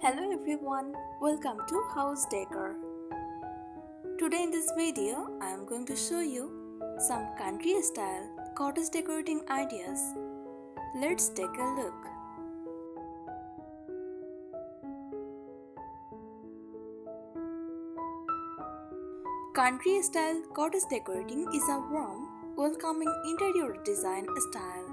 Hello everyone, welcome to House Decor. Today in this video, I am going to show you some country style cottage decorating ideas. Let's take a look. Country style cottage decorating is a warm, welcoming interior design style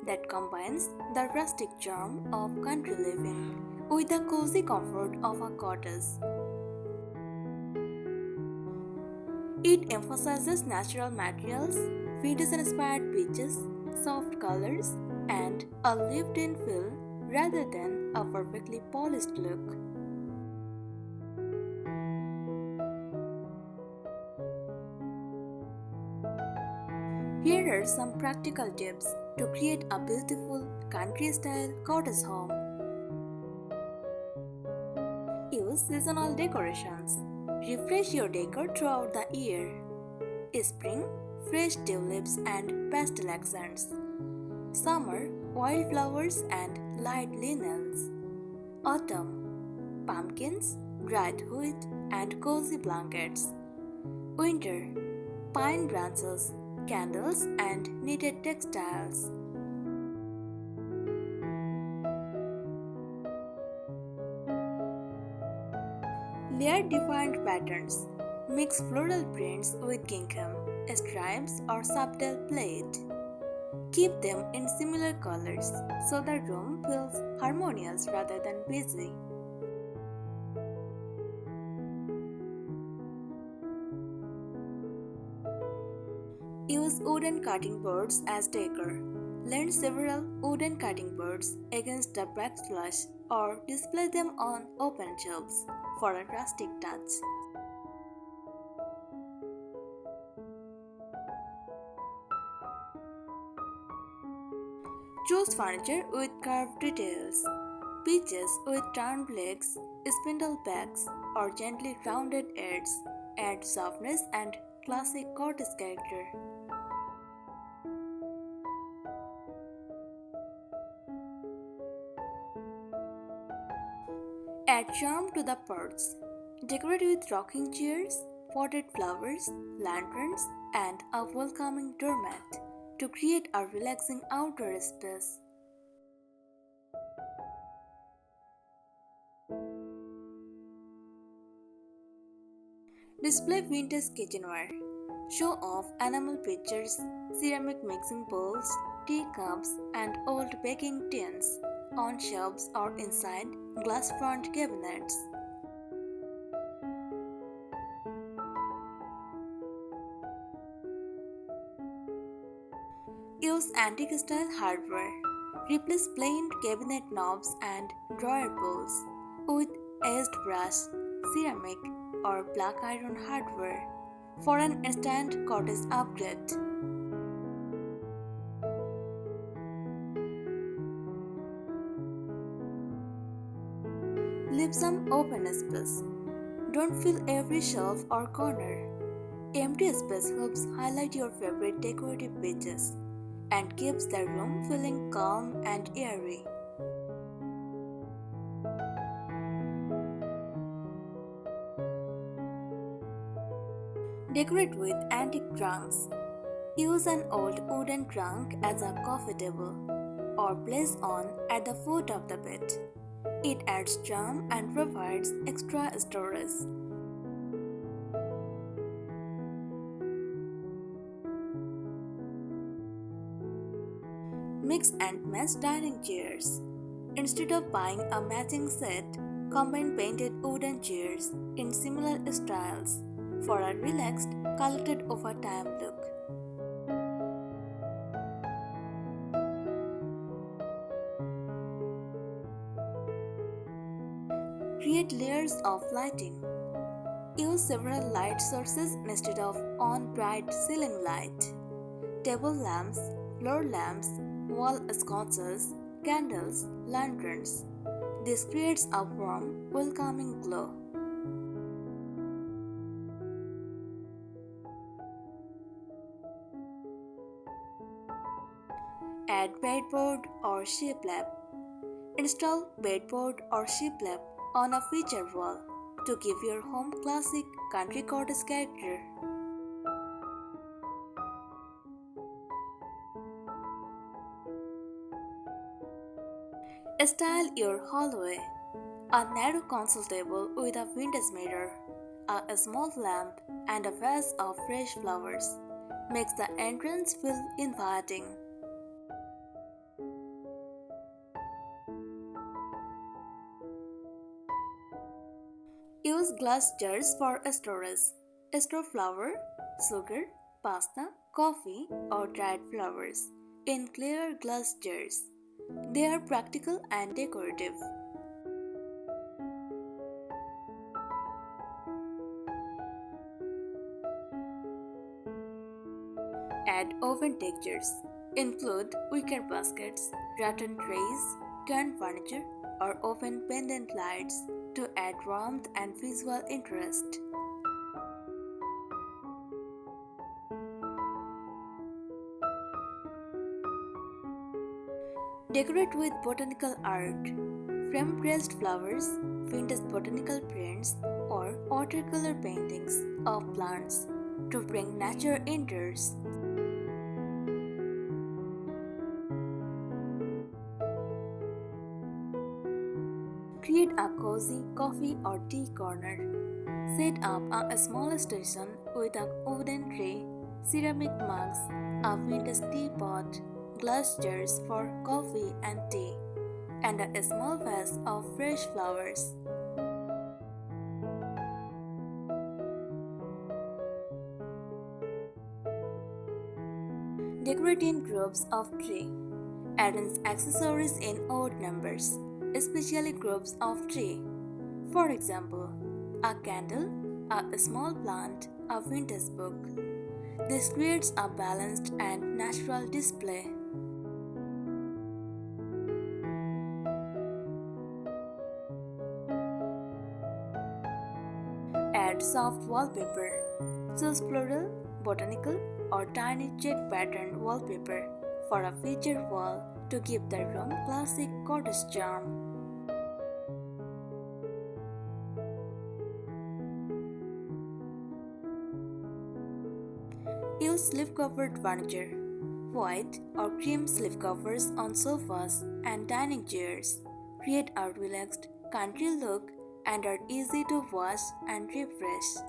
that combines the rustic charm of country living with the cozy comfort of a cottage. It emphasizes natural materials, vintage-inspired beaches, soft colors, and a lived-in feel rather than a perfectly polished look. Here are some practical tips to create a beautiful country-style cottage home. Use seasonal decorations. Refresh your decor throughout the year. Spring, fresh tulips and pastel accents. Summer, wildflowers and light linens. Autumn, pumpkins, dried wheat and cozy blankets. Winter, pine branches, candles and knitted textiles. Layer defined patterns. Mix floral prints with gingham, stripes or subtle plaid. Keep them in similar colors so the room feels harmonious rather than busy. Use wooden cutting boards as decor. Learn several wooden cutting boards against the backsplash or display them on open shelves for a rustic touch. Choose furniture with carved details. Peaches with turned legs, spindle backs, or gently rounded edges add softness and classic cottage character. Add charm to the pots. Decorate with rocking chairs, potted flowers, lanterns, and a welcoming doormat to create a relaxing outdoor space. Display vintage kitchenware. Show off enamel pictures, ceramic mixing bowls, teacups, and old baking tins on shelves or inside glass front cabinets. Use antique style hardware. Replace plain cabinet knobs and drawer pulls with aged brass, ceramic, or black iron hardware for an instant cottage upgrade. Leave some open space. Don't fill every shelf or corner. Empty space helps highlight your favorite decorative pieces and keeps the room feeling calm and airy. Decorate with antique trunks. Use an old wooden trunk as a coffee table or place on at the foot of the bed. It adds charm and provides extra storage. Mix and match dining chairs. Instead of buying a matching set, combine painted wooden chairs in similar styles for a relaxed, collected over time look. Create layers of lighting. Use several light sources instead of one bright ceiling light. Table lamps, floor lamps, wall sconces, candles, lanterns. This creates a warm, welcoming glow. Add bedboard or sheep lamp. Install bedboard or sheep lamp on a feature wall to give your home classic country cottage character. Style your hallway. A narrow console table with a vintage mirror, a small lamp, and a vase of fresh flowers makes the entrance feel inviting. Use glass jars for storage. Store flour, sugar, pasta, coffee, or dried flowers in clear glass jars. They are practical and decorative. Add oven textures. Include wicker baskets, rattan trays, canned furniture, or oven pendant lights to add warmth and visual interest. Decorate with botanical art. Frame pressed flowers, vintage botanical prints, or watercolor paintings of plants to bring nature indoors. Create a cozy coffee or tea corner. Set up a small station with a wooden tray, ceramic mugs, a vintage teapot, glass jars for coffee and tea, and a small vase of fresh flowers. Decorate in groups of three. Arrange accessories in odd numbers, especially groups of three. For example, a candle, a small plant, a vintage book. This creates a balanced and natural display. Add soft wallpaper. Choose floral, botanical, or tiny check pattern wallpaper for a feature wall to give the room classic cottage charm. Use slip-covered furniture. White or cream slipcovers on sofas and dining chairs create a relaxed country look and are easy to wash and refresh.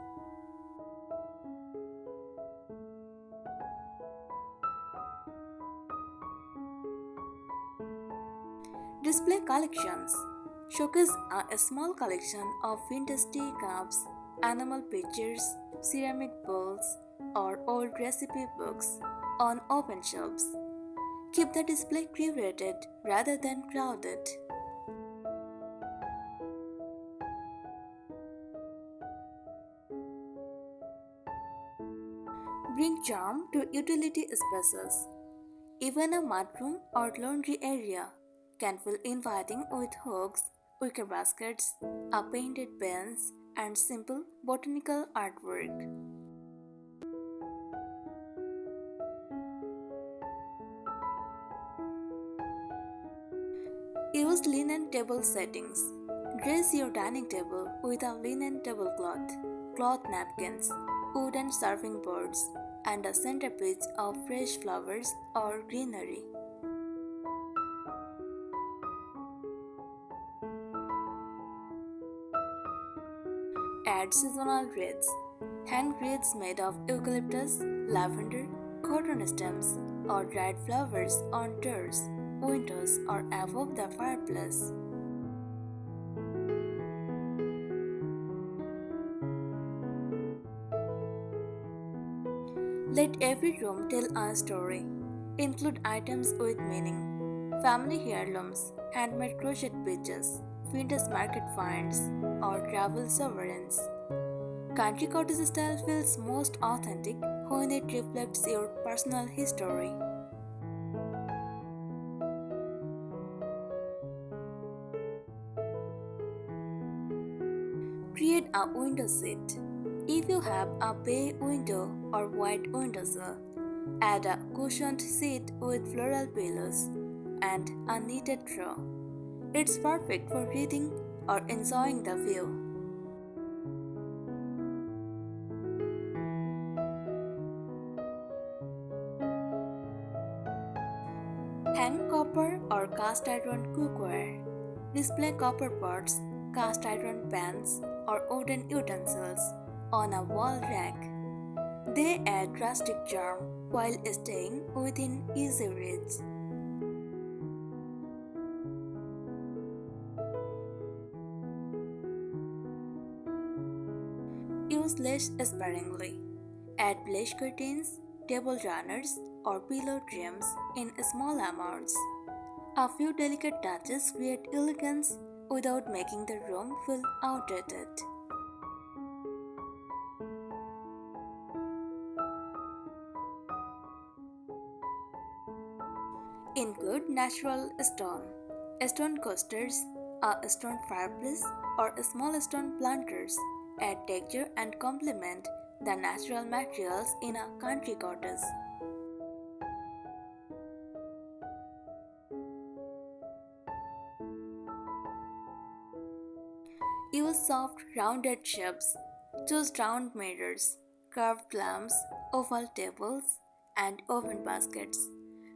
Display collections. Showcase a small collection of vintage teacups, animal pictures, ceramic bowls, or old recipe books on open shelves. Keep the display curated rather than crowded. Bring charm to utility spaces. Even a mudroom or laundry area can feel inviting with hooks, wicker baskets, a painted bench, and simple botanical artwork. Use linen table settings. Dress your dining table with a linen tablecloth, cloth napkins, wooden serving boards, and a centerpiece of fresh flowers or greenery. Add seasonal wreaths. Hang wreaths made of eucalyptus, lavender, cotton stems, or dried flowers on doors, windows, or above the fireplace. Let every room tell a story. Include items with meaning. Family heirlooms, handmade crochet pieces, vintage market finds, or travel sovereigns. Country cottage style feels most authentic when it reflects your personal history. Create a window seat. If you have a bay window or wide windowsill, add a cushioned seat with floral pillows and a knitted throw. It's perfect for reading, or enjoying the view. Hang copper or cast iron cookware. Display copper pots, cast iron pans, or wooden utensils on a wall rack. They add rustic charm while staying within easy reach. Use lace sparingly. Add lace curtains, table runners, or pillow trims in small amounts. A few delicate touches create elegance without making the room feel outdated. Include natural stone, stone coasters, a stone fireplace, or small stone planters. Add texture and complement the natural materials in a country cottage. Use soft, rounded shapes. Choose round mirrors, curved lamps, oval tables, and oven baskets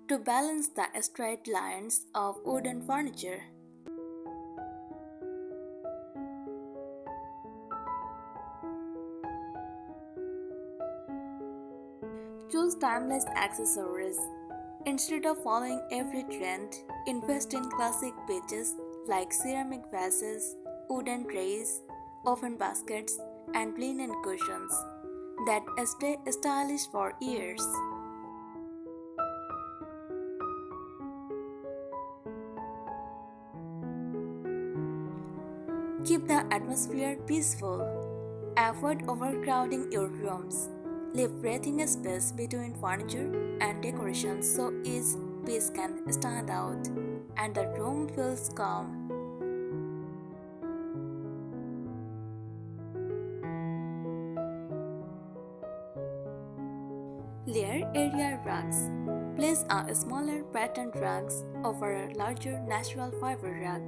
to balance the straight lines of wooden furniture. Choose timeless accessories. Instead of following every trend, invest in classic pieces like ceramic vases, wooden trays, oven baskets, and linen cushions that stay stylish for years. Keep the atmosphere peaceful. Avoid overcrowding your rooms. Leave breathing space between furniture and decorations so each piece can stand out and the room feels calm. Layer area rugs. Place a smaller patterned rugs over a larger natural fiber rug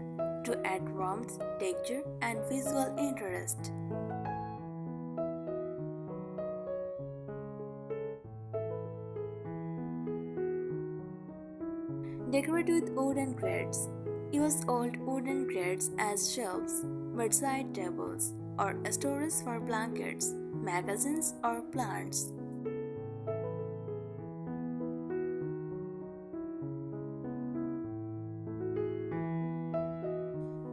to add warmth, texture, and visual interest. Decorate with wooden crates. Use old wooden crates as shelves, bedside tables, or storage for blankets, magazines, or plants.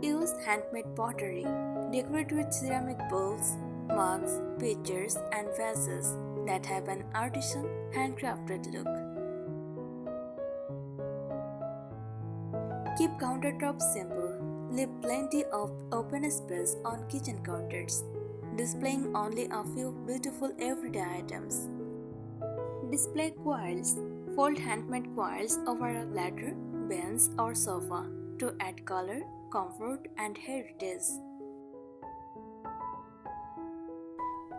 Use handmade pottery. Decorate with ceramic bowls, mugs, pitchers, and vases that have an artisan, handcrafted look. Keep countertops simple. Leave plenty of open space on kitchen counters, displaying only a few beautiful everyday items. Display quilts. Fold handmade quilts over a ladder, bench, or sofa to add color, comfort, and heritage.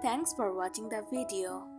Thanks for watching the video.